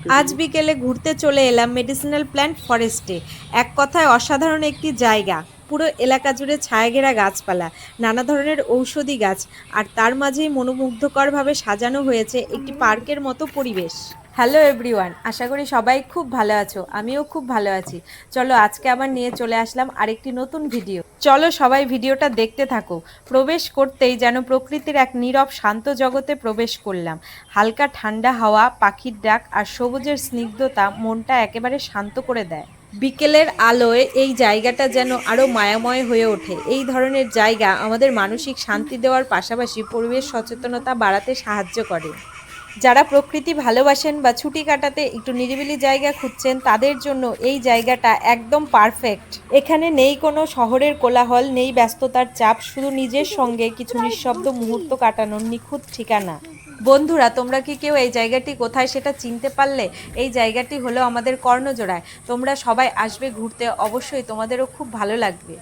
আজ বিকেলে ঘুরতে চলে এলাম মেডিসিনাল প্ল্যান্ট ফরেস্টে। এক কথায় অসাধারণ একটি জায়গা। পুরো এলাকা জুড়ে ছায়াঘেরা গাছপালা, নানা ধরনের ঔষধি গাছ, আর তার মাঝেই মনোমুগ্ধকরভাবে সাজানো হয়েছে একটি পার্কের মতো পরিবেশ। হ্যালো এভরিওয়ান, আশা করি সবাই খুব ভালো আছো। আমিও খুব ভালো আছি। চলো আজকে আবার নিয়ে চলে আসলাম আরেকটি নতুন ভিডিও। চলো সবাই ভিডিওটা দেখতে থাকো। প্রবেশ করতেই যেন প্রকৃতির এক নীরব শান্ত জগতে প্রবেশ করলাম। হালকা ঠান্ডা হাওয়া, পাখির ডাক আর সবুজের স্নিগ্ধতা মনটা একেবারে শান্ত করে দেয়। বিকেলের আলোয় এই জায়গাটা যেন আরো মায়াময় হয়ে ওঠে। এই ধরনের জায়গা আমাদের মানসিক শান্তি দেওয়ার পাশাপাশি পরিবেশ সচেতনতা বাড়াতে সাহায্য করে। যারা প্রকৃতি ভালোবাসেন বা ছুটি কাটাতে একটু নিরিবিলি জায়গা খুঁজছেন, তাদের জন্য এই জায়গাটা একদম পারফেক্ট। এখানে নেই কোনো শহরের কোলাহল, নেই ব্যস্ততার চাপ, শুধু নিজের সঙ্গে কিছু নিঃশব্দ মুহূর্ত কাটানোর নিখুঁত ঠিকানা। বন্ধুরা, তোমরা কি কেউ এই জায়গাটি কোথায় সেটা চিনতে পারলে? এই জায়গাটি হলো আমাদের কর্ণজোড়ায়। তোমরা সবাই আসবে ঘুরতে, অবশ্যই তোমাদেরও খুব ভালো লাগবে।